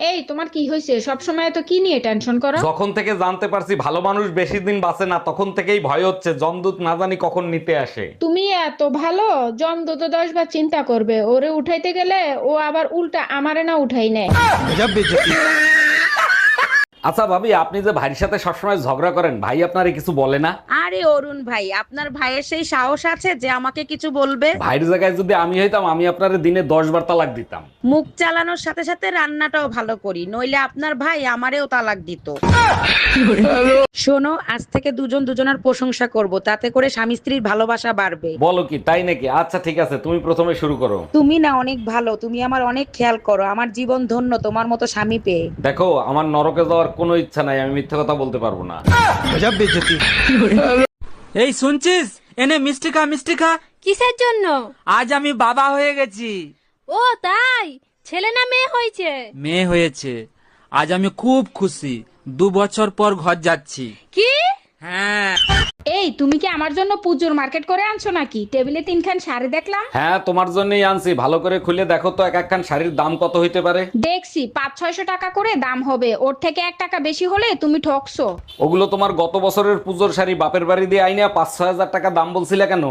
এই তোমার কি হয়েছে? সব সময় তো কি নিয়ে টেনশন করো? যখন থেকে জানতে পারছি ভালো মানুষ বেশি দিন বাঁচে না, তখন থেকেই ভয় হচ্ছে জমদূত না জানি কখন নিতে আসে। তুমি এত ভালো, জমদূত 10 বার চিন্তা করবে, ওরে উঠাইতে গেলে ও আবার উল্টা আমারে না উঠাই নেয়। আচ্ছা ভাবি, আপনি যে ভাইয়ের সাথে সবসময় ঝগড়া করেন, ভাই আপনারে কিছু বলে না? আরে অরুণ ভাই, আপনার ভাইয়ের সেই সাহস আছে যে আমাকে কিছু বলবে? ভাইয়ের জায়গায় যদি আমি হইতাম, আমি আপনারে দিনে 10 বার তালাক দিতাম। মুখ চালানোর সাথে সাথে রান্নাটাও ভালো করি, নইলে আপনার ভাই আমারেও তালাক দিত। শোনো, আজ থেকে দুজন দুজনের প্রশংসা করব, তাতে করে স্বামী স্ত্রীর ভালোবাসা বাড়বে। বলো কি, তাই নাকি? আচ্ছা ঠিক আছে, তুমি প্রথমে শুরু করো। তুমি না অনেক ভালো, তুমি আমার অনেক খেয়াল করো, আমার জীবন ধন্য তোমার মতো স্বামী পেয়ে। দেখো, আমার নরকে যাওয়ার কোনো ইচ্ছা নাই, আমি মিথ্যে কথা বলতে পারবো না। এই শুনছিস, এনে মিষ্টি খা, মিষ্টি খা। কিসের জন্য? আজ আমি বাবা হয়ে গেছি। ও তাই? ছেলে না মেয়ে হয়েছে? মেয়ে হয়েছে। আজ আমি খুব খুশি, 2 বছর পর ঘর যাচ্ছি। কি? হ্যাঁ। এই তুমি কি আমার জন্য পুজোর মার্কেট করে আনছো নাকি? টেবিলে 3খান শাড়ি দেখলাম। হ্যাঁ, তোমার জন্যই আনছি। ভালো করে খুলে দেখো তো এক একখান শাড়ির দাম কত হইতে পারে। দেখছি 500-600 টাকা করে দাম হবে, ওর থেকে 1 টাকা বেশি হলে তুমি ঠকছো। ওগুলো তোমার গত বছরের পুজোর শাড়ি, বাপের বাড়ি দিয়ে আইনা 5-6 হাজার টাকা দাম বলছিলে কেন?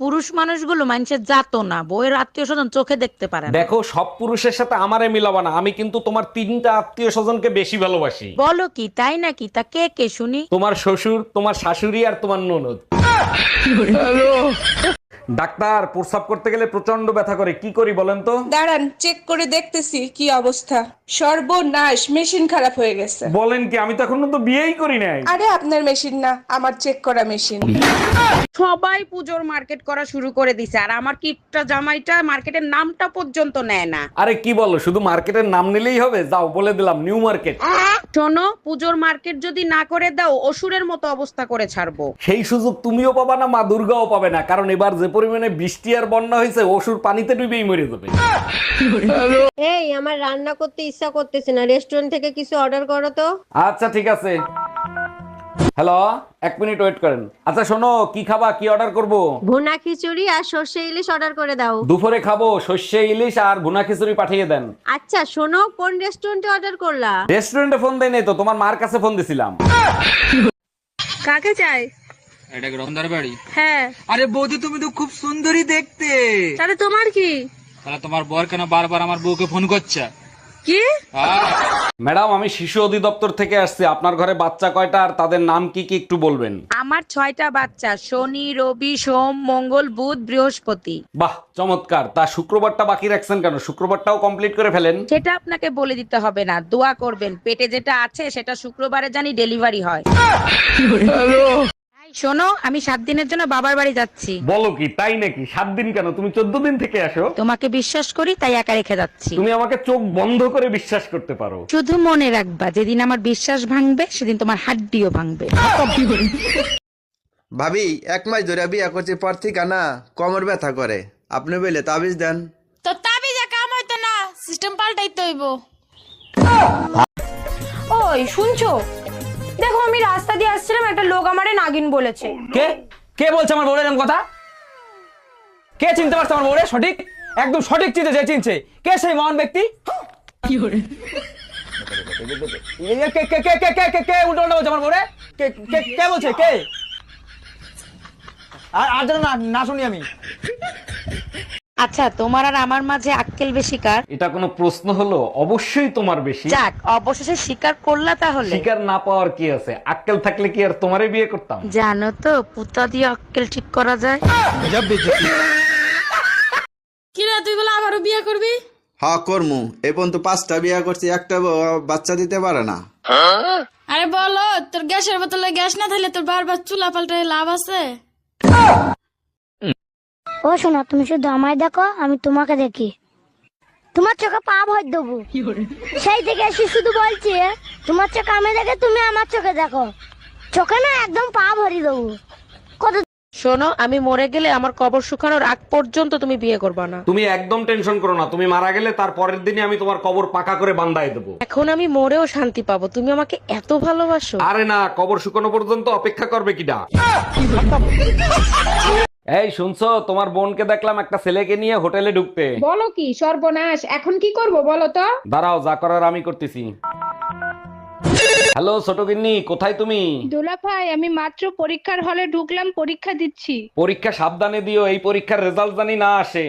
পুরুষ মানুষগুলো মানুষের জাতো না, বউয়ের আত্মীয় স্বজন চোখে দেখতে পারে না। দেখো, সব পুরুষের সাথে আমারে মিলাবা না। আমি কিন্তু তোমার 3টা আত্মীয় স্বজনকে বেশি ভালোবাসি। বলো কি, তাই নাকি? তা কে কে শুনি? তোমার শ্বশুর, তোমার শাশুড়ি আর তোমার ননদ। ডাক্তার, প্রস্রাব করতে গেলে প্রচন্ড ব্যথা করে, কি করি বলেন তো? দাঁড়ান, চেক করে দেখতেছি কি অবস্থা। সর্বনাশ, মেশিন খারাপ হয়ে গেছে। বলেন কি? আমি তো এখনো তো বিয়েই করি নাই। আরে আপনার মেশিন না, আমার চেক করা মেশিন। সবাই পুজোর মার্কেট করা শুরু করে দিছে, আর আমার কিপটা জামাইটা মার্কেটের নামটা পর্যন্ত নেয় না। আরে কি বলো, শুধু মার্কেটের নাম নিলেই হবে? যাও, বলে দিলাম নিউ মার্কেট। শোনো, পুজোর মার্কেট যদি না করে দাও, অসুরের মতো অবস্থা করে ছাড়বো। সেই সুযোগ তুমিও পাবা না, মা দুর্গাও পাবে না, কারণ এবার যে পরিমাণে বৃষ্টি আর বন্যা হয়েছে, অসুর পানিতে ডুবেই মরে যাবে। এই আমার রান্না করতে ইচ্ছা করতেছে না, রেস্টুরেন্ট থেকে কিছু অর্ডার করো তো। আচ্ছা ঠিক আছে। হ্যালো, 1 মিনিট ওয়েট করেন। আচ্ছা শোনো, কি খাবা, কি অর্ডার করব? ভুনা খিচুড়ি আর সর্ষে ইলিশ অর্ডার করে দাও। দুপুরে খাবো সর্ষে ইলিশ আর ভুনা খিচুড়ি, পাঠিয়ে দেন। আচ্ছা শোনো, কোন রেস্টুরেন্টে অর্ডার করলা? রেস্টুরেন্টে ফোন দেয় নাই তো, তোমার মার কাছে ফোন দিছিলাম। কাকে চাই? এটা কি রতনদার বাড়ি? হ্যাঁ। আরে বৌদি, তুমি তো খুব সুন্দরী দেখতে। তাহলে তোমার কি? তাহলে তোমার বর কেন বারবার আমার বউকে ফোন করছে? কি? ম্যাডাম, আমি শিশু অধিদপ্তর থেকে আসছি। আপনার ঘরে বাচ্চা কয়টা আর তাদের নাম কি কি একটু বলবেন? আমার 6টা বাচ্চা, শনি, রবি, সোম, মঙ্গল, বুধ, বৃহস্পতি। বাহ, চমৎকার। তা শুক্রবারটা বাকি রাখছেন কেন? শুক্রবারটাও কমপ্লিট করে ফেলেন। সেটা আপনাকে বলে দিতে হবে না, দোয়া করবেন পেটে যেটা আছে সেটা শুক্রবারে জানি ডেলিভারি হয়। এই শোনো, আমি 7 দিনের জন্য বাবার বাড়ি যাচ্ছি। বলো কি, তাই নাকি? 7 দিন কেন? তুমি 14 দিন থেকে আসো। তোমাকে বিশ্বাস করি তাই একা রেখে যাচ্ছি। তুমি আমাকে চোখ বন্ধ করে বিশ্বাস করতে পারো। শুধু মনে রাখবা, যেদিন আমার বিশ্বাস ভাঙবে সেদিন তোমার হাড্ডিও ভাঙবে। ভাবি, 1 মাস ধরে বিয়া করছি, পর থেকে না কোমর ব্যথা করে। আপনি বলে তাবিজ দেন। তো তাবিজে কাম হইতো না, সিস্টেম পাল্টাইতে হইব। ওই শুনছো, দেখো আমি রাস্তা দিয়ে আসছিলাম, একটা লোক আমারে নাগিন বলেছে। কে কে বলছে আমার বউয়ের এরকম কথা? কে চিনতে পারছে আমার বউরে? সঠিক, একদম সঠিক চিনতে, যে চিনছে কে সেই মহান ব্যক্তি? কি করে কে কে কে কে কে কে কে উল্টো উল্টো বলছে আমার বউরে? কে কে কে বলছে? কে? আর যেন না শুনি আমি। আচ্ছা, তোমার আর আমার মাঝে আক্কেল বেশি কার? এটা কোনো প্রশ্ন হলো? অবশ্যই তোমার বেশি। যাক, অবশেষে স্বীকার করলা তাহলে। শিকার না পাওয়ার কি আছে? আক্কেল থাকলে কি আর তোমারে বিয়ে করতাম? জানো তো, পুতা দিয়ে আক্কেল ঠিক করা যায়। কি রে, তুই বলে আমারও বিয়ে করবি? হ্যাঁ করমু। এ পর্যন্ত 5টা বিয়া করছি, একটা বাচ্চা দিতে পারে না। আরে বলো, তোর গ্যাসের বোতলে গ্যাস না থাকলে তোর বারবার চুলা পাল্টায় লাভ আছে? ও শোনা, তুমি শুধু আমায় দেখো, আমি তোমাকে দেখি। তোমার চোখে পা ভর দেবো। সেই থেকে এসে শুধু বলছি, তোমার চোখে আমি দেখে তুমি আমার চোখে দেখো। চোখে না একদম পা ভরি দেবো। কত শোনো, আমি মরে গেলে আমার কবর শুকানোর আগ পর্যন্ত তুমি বিয়ে করবে না। তুমি একদম টেনশন করো না। তুমি মারা গেলে তার পরের দিনই আমি তোমার কবর পাকা করে বান্ধাই দেবো। এখন আমি মরেও শান্তি পাবো, তুমি আমাকে এত ভালোবাসো। আরে না, কবর শুকানো পর্যন্ত অপেক্ষা করবে কিডা? এই শুনছো, তোমার বোনকে দেখলাম একটা ছেলেকে নিয়ে হোটেলে ঢুকতে। বলো কি সর্বনাশ, এখন কি করব বলো তো? দাঁড়াও, যা করার আমি করতেছি। হ্যালো ছোট গিন্নি, কোথায় তুমি? দোলা ভাই আমি মাত্র পরীক্ষার হলে ঢুকলাম, পরীক্ষা দিচ্ছি। পরীক্ষা সাবধানে দিও, এই পরীক্ষার রেজাল্ট জানি না আসে।